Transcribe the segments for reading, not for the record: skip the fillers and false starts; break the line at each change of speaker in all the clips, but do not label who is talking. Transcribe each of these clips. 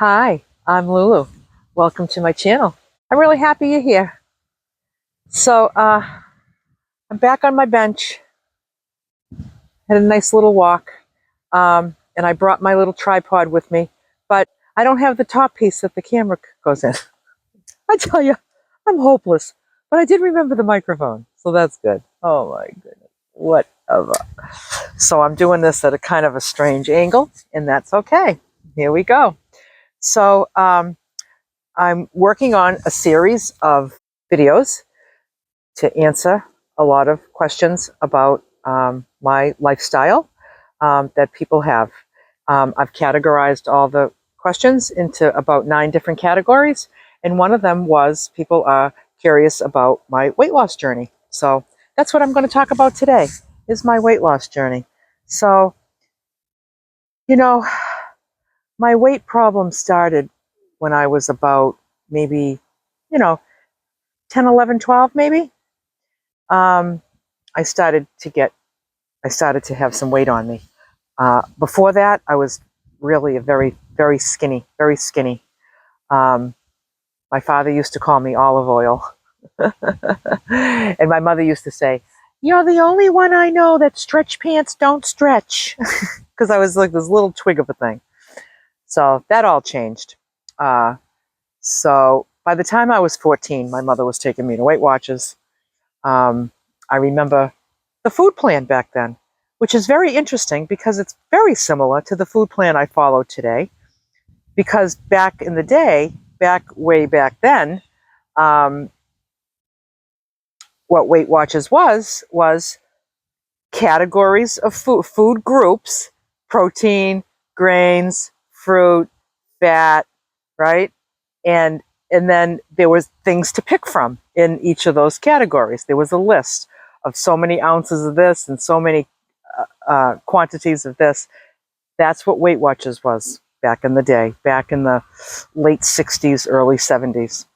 Hi, I'm Lulu. Welcome to my channel. I'm really happy you're here. So, I'm back on my bench, had a nice little walk, and I brought my little tripod with me, but I don't have the top piece that the camera goes in. I tell you, I'm hopeless, but I did remember the microphone, so that's good. Oh my goodness, whatever. So I'm doing this at a kind of a strange angle, and that's okay. Here we go. So, I'm working on a series of videos to answer a lot of questions about my lifestyle that people have. I've categorized all the questions into about 9 different categories, and one of them was people are curious about my weight loss journey. So that's what I'm going to talk about today, is my weight loss journey. So, you know, my weight problem started when I was about maybe, you know, 10, 11, 12 maybe. Um, I started to have some weight on me. Before that, I was really a very, very skinny, very skinny. Um, my father used to call me olive oil. And my mother used to say, "You're the only one I know that stretch pants don't stretch." Because I was like this little twig of a thing. So that all changed. So by the time I was 14, my mother was taking me to Weight Watchers. I remember the food plan back then, which is very interesting because it's very similar to the food plan I follow today. Because back in the day, way back then, what Weight Watchers was categories of food groups: protein, grains, fruit, fat, right? And and then there was things to pick from in each of those categories. There was a list of so many ounces of this and so many quantities of this. That's what Weight Watchers was back in the day, back in the late 60s, early 70s.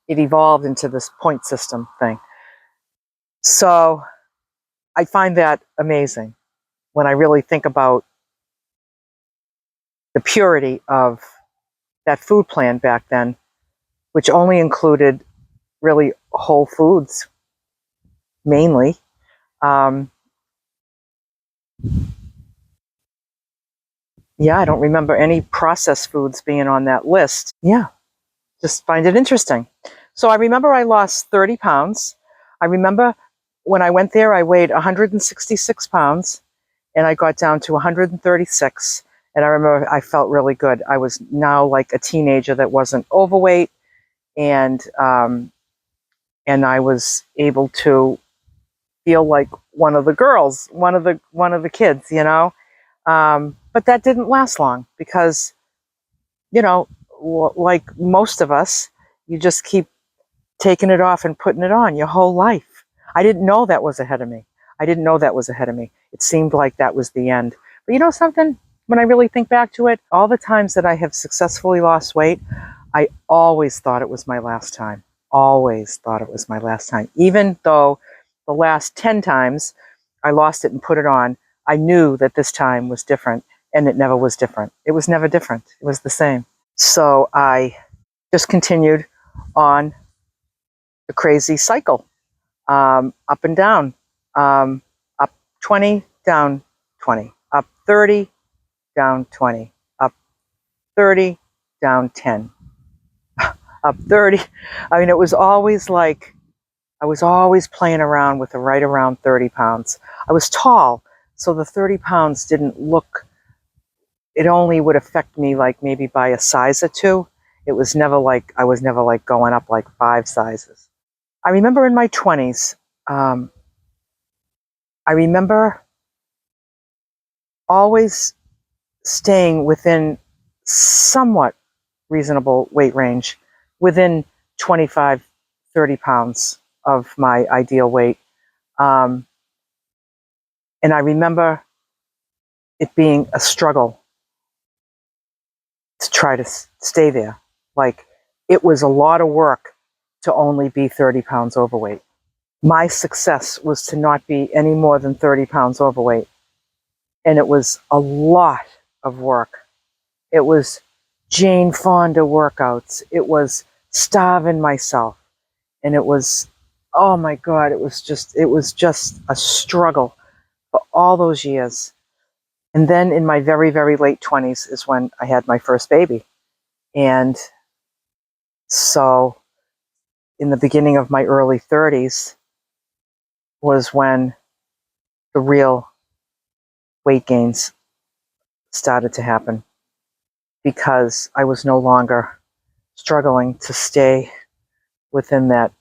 It evolved into this point system thing. So I find that amazing when I really think about the purity of that food plan back then, which only included really whole foods mainly. Yeah, I don't remember any processed foods being on that list. Yeah, just find it interesting. So I remember I lost 30 pounds. I remember when I went there, I weighed 166 pounds and I got down to 136. And I remember I felt really good. I was now like a teenager that wasn't overweight, and I was able to feel like one of the girls, one of the kids, you know. But that didn't last long because, you know, like most of us, you just keep taking it off and putting it on your whole life. I didn't know that was ahead of me. I didn't know that was ahead of me. It seemed like that was the end. But you know something? When I really think back to it, all the times that I have successfully lost weight, I always thought it was my last time. Always thought it was my last time. Even though the last 10 times I lost it and put it on, I knew that this time was different, and it never was different. It was never different. It was the same. So I just continued on the crazy cycle, up and down, up 20, down 20, up 30, down 20, up 30, down 10, up 30. I mean, it was always like, I was always playing around with right around 30 pounds. I was tall, so the 30 pounds didn't look, it only would affect me like maybe by a size or two. It was never like, I was never like going up like 5 sizes. I remember in my 20s, I remember always staying within somewhat reasonable weight range, within 25, 30 pounds of my ideal weight. And I remember it being a struggle to try to stay there. Like, it was a lot of work to only be 30 pounds overweight. My success was to not be any more than 30 pounds overweight. And it was a lot of work. It was Jane Fonda workouts. It was starving myself. And it was, oh my God, it was just a struggle for all those years. And then in my very, very late 20s is when I had my first baby. And so in the beginning of my early 30s was when the real weight gains started to happen, because I was no longer struggling to stay within that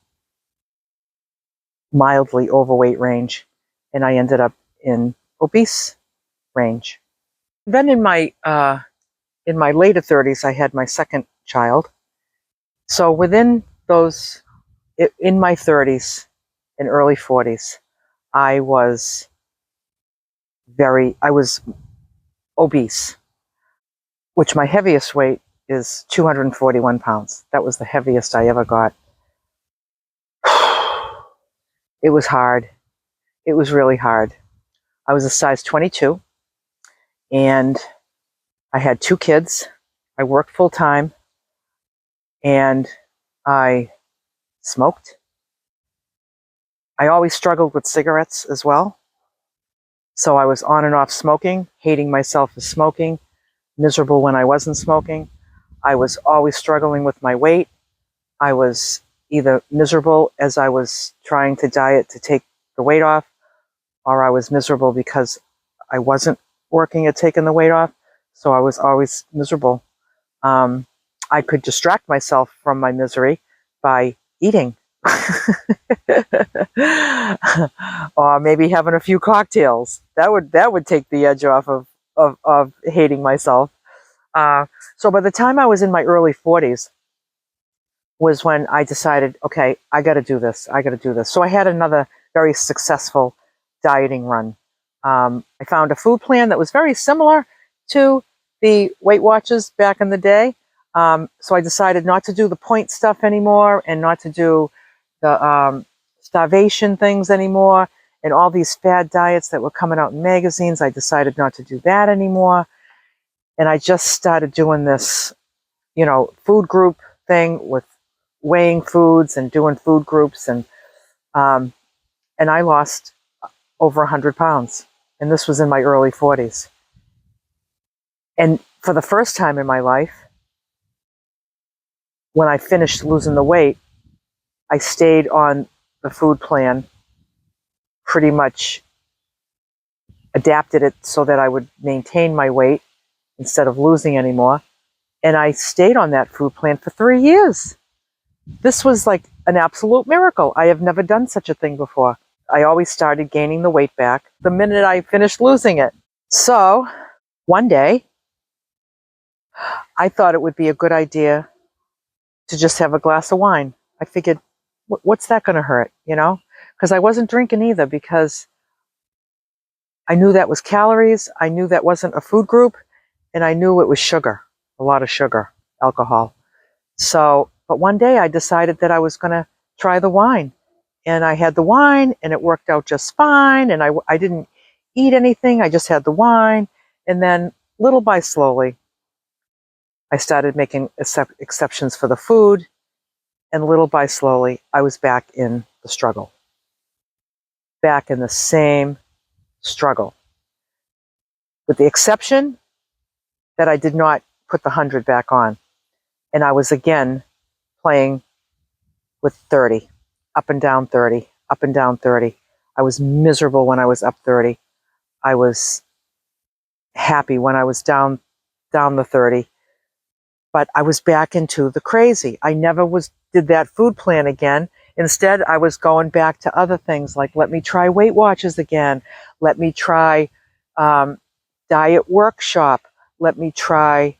mildly overweight range, and I ended up in obese range. Then in my later 30s, I had my second child. So within those, in my 30s and early 40s, I was obese, which my heaviest weight is 241 pounds. That was the heaviest I ever got. It was hard. It was really hard. I was a size 22, and I had 2 kids. I worked full time, and I smoked. I always struggled with cigarettes as well. So I was on and off smoking, hating myself for smoking, miserable when I wasn't smoking. I was always struggling with my weight. I was either miserable as I was trying to diet to take the weight off, or I was miserable because I wasn't working at taking the weight off. So I was always miserable. I could distract myself from my misery by eating. Or maybe having a few cocktails. That would take the edge off of hating myself. So by the time I was in my early 40s was when I decided, okay, I got to do this. I got to do this. So I had another very successful dieting run. I found a food plan that was very similar to the Weight Watchers back in the day. So I decided not to do the point stuff anymore, and not to do the starvation things anymore, and all these fad diets that were coming out in magazines. I decided not to do that anymore. And I just started doing this, food group thing with weighing foods and doing food groups. And I lost over 100 pounds. And this was in my early 40s. And for the first time in my life, when I finished losing the weight, I stayed on the food plan, pretty much adapted it so that I would maintain my weight instead of losing any more. And I stayed on that food plan for 3 years. This was like an absolute miracle. I have never done such a thing before. I always started gaining the weight back the minute I finished losing it. So one day, I thought it would be a good idea to just have a glass of wine. I figured, what's that going to hurt, Because I wasn't drinking either, because I knew that was calories. I knew that wasn't a food group. And I knew it was sugar, a lot of sugar, alcohol. So, but one day I decided that I was going to try the wine. And I had the wine, and it worked out just fine. And I didn't eat anything. I just had the wine. And then little by slowly, I started making exceptions for the food. And little by slowly, I was back in the struggle. Back in the same struggle. With the exception that I did not put the 100 back on. And I was again playing with 30, up and down 30, up and down 30. I was miserable when I was up 30. I was happy when I was down the 30. But I was back into the crazy. I never did that food plan again. Instead, I was going back to other things like, let me try Weight Watchers again. Let me try diet workshop. Let me try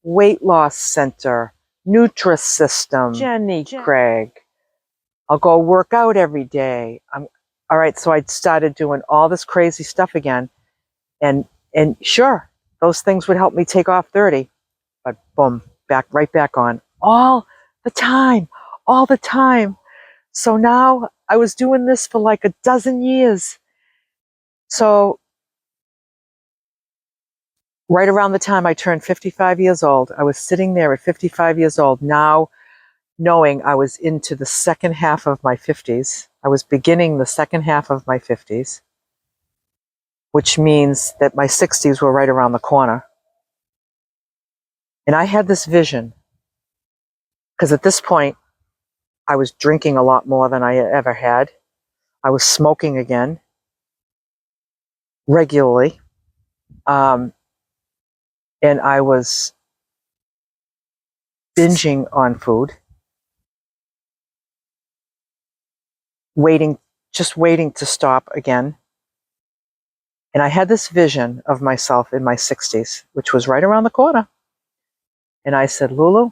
weight loss center, Nutrisystem, Jenny Craig. I'll go work out every day. All right. So I started doing all this crazy stuff again. And sure, those things would help me take off 30. But boom, right back on all the time. So now I was doing this for like a dozen years. So right around the time I turned 55 years old, I was sitting there at 55 years old, now knowing I was into the second half of my 50s. I was beginning the second half of my 50s, which means that my 60s were right around the corner. And I had this vision, because at this point, I was drinking a lot more than I ever had. I was smoking again, regularly. And I was binging on food, just waiting to stop again. And I had this vision of myself in my 60s, which was right around the corner. And I said, Lulu,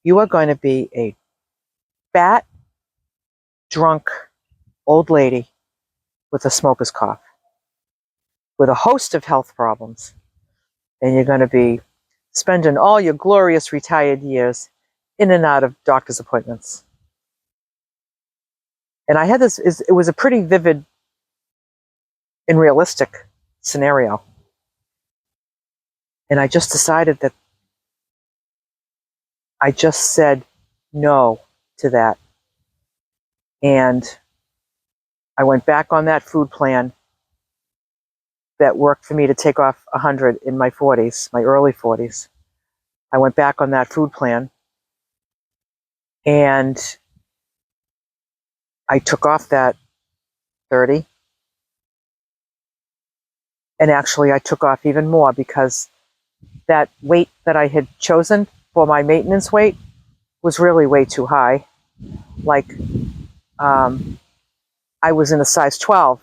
you are going to be a fat, drunk old lady with a smoker's cough, with a host of health problems. And you're going to be spending all your glorious retired years in and out of doctor's appointments. And I had this, it was a pretty vivid and realistic scenario. And I just decided that I just said no to that. And I went back on that food plan that worked for me to take off 100 in my 40s, my early 40s. I went back on that food plan and I took off that 30. And actually, I took off even more because that weight that I had chosen for my maintenance weight was really way too high. Like, I was in a size 12.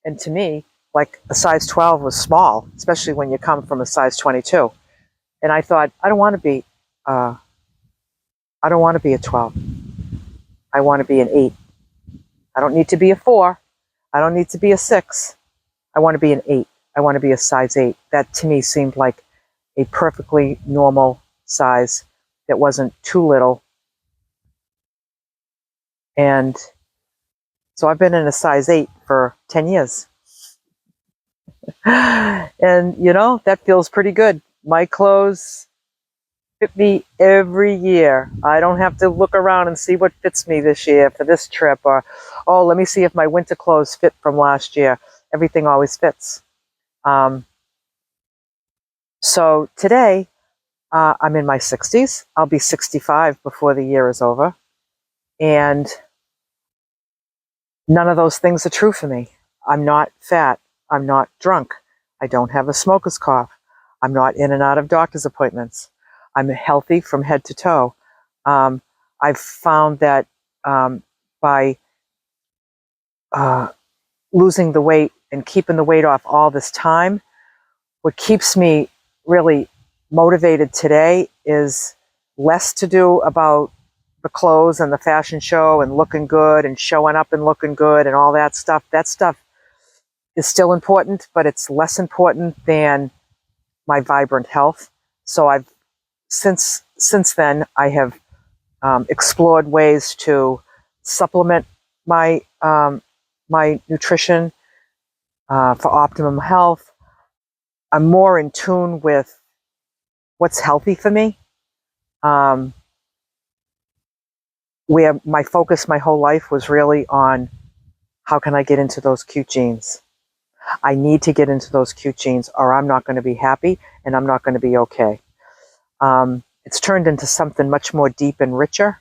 And to me, like a size 12 was small, especially when you come from a size 22. And I thought, I don't want to be a 12. I want to be an 8. I don't need to be a 4. I don't need to be a 6. I want to be an 8. I want to be a size 8. That to me seemed like a perfectly normal size that wasn't too little. And so I've been in a size 8 for 10 years. And, you know, that feels pretty good. My clothes fit me every year. I don't have to look around and see what fits me this year for this trip, or, oh, let me see if my winter clothes fit from last year. Everything always fits. So today, I'm in my 60s. I'll be 65 before the year is over. And none of those things are true for me. I'm not fat. I'm not drunk. I don't have a smoker's cough. I'm not in and out of doctor's appointments. I'm healthy from head to toe. I've found that by losing the weight and keeping the weight off all this time, what keeps me really motivated today is less to do about the clothes and the fashion show and looking good and showing up and looking good and all that stuff. That stuff is still important, but it's less important than my vibrant health. So I've since then I have explored ways to supplement my my nutrition for optimum health. I'm more in tune with what's healthy for me. Where my focus my whole life was really on how can I get into those cute jeans. I need to get into those cute jeans or I'm not going to be happy and I'm not going to be okay. It's turned into something much more deep and richer.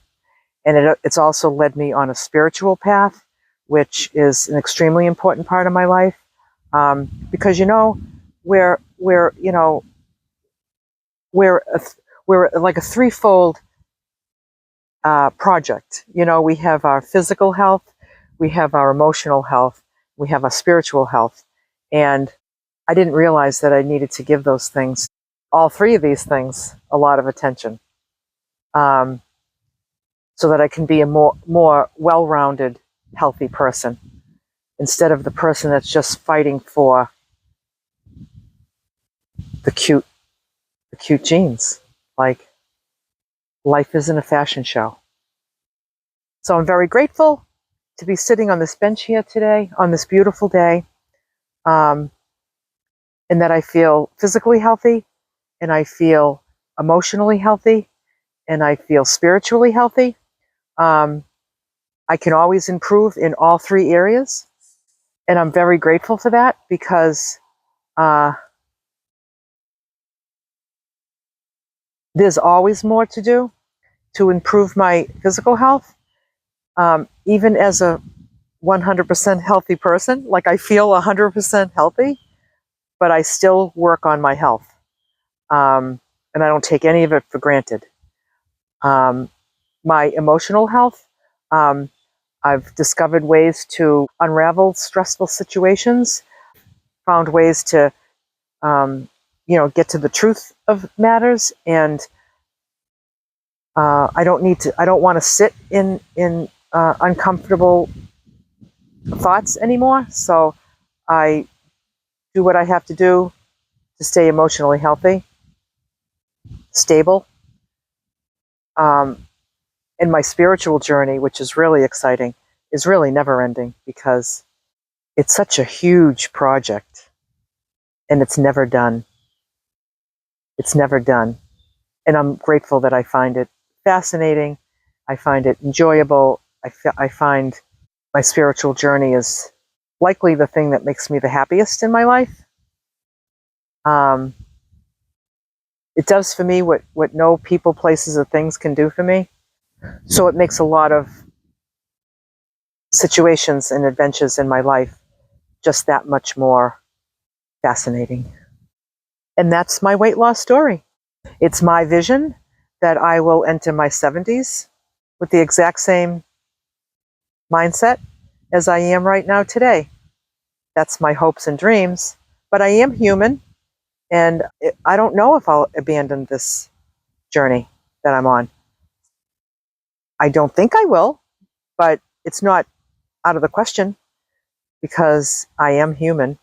And it's also led me on a spiritual path, which is an extremely important part of my life. Because, you know, we're like a threefold project. You know, we have our physical health, we have our emotional health, we have our spiritual health. And I didn't realize that I needed to give those things, all three of these things, a lot of attention. So that I can be a more well-rounded, healthy person, instead of the person that's just fighting for the cute jeans. Like, life isn't a fashion show. So I'm very grateful to be sitting on this bench here today, on this beautiful day, and that I feel physically healthy, and I feel emotionally healthy, and I feel spiritually healthy. I can always improve in all three areas, and I'm very grateful for that because there's always more to do to improve my physical health. Even as a 100% healthy person, like I feel 100% healthy, but I still work on my health. And I don't take any of it for granted. My emotional health, I've discovered ways to unravel stressful situations, found ways to, get to the truth of matters. And I don't want to sit in uncomfortable thoughts anymore. So I do what I have to do to stay emotionally healthy, stable. And my spiritual journey, which is really exciting, is really never ending because it's such a huge project and it's never done. It's never done. And I'm grateful that I find it fascinating. I find it enjoyable. I find my spiritual journey is likely the thing that makes me the happiest in my life. It does for me what no people, places, or things can do for me. So it makes a lot of situations and adventures in my life just that much more fascinating. And that's my weight loss story. It's my vision that I will enter my 70s with the exact same mindset as I am right now today. That's my hopes and dreams. But I am human, and I don't know if I'll abandon this journey that I'm on. I don't think I will, but it's not out of the question because I am human.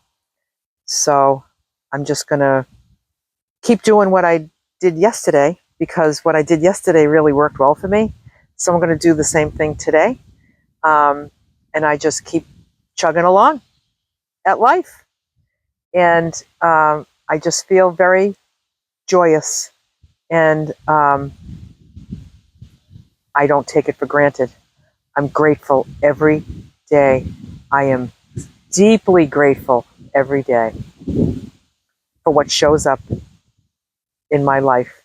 So I'm just going to keep doing what I did yesterday because what I did yesterday really worked well for me. So I'm going to do the same thing today. And I just keep chugging along at life. And I just feel very joyous. And I don't take it for granted. I'm grateful every day. I am deeply grateful every day for what shows up in my life,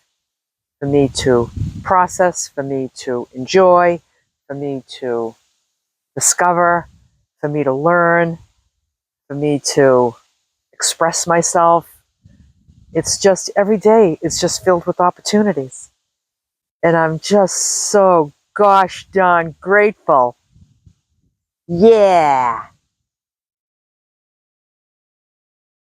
for me to process, for me to enjoy, for me to discover, for me to learn, for me to express myself. It's just every day is just filled with opportunities. And I'm just so gosh darn grateful. Yeah.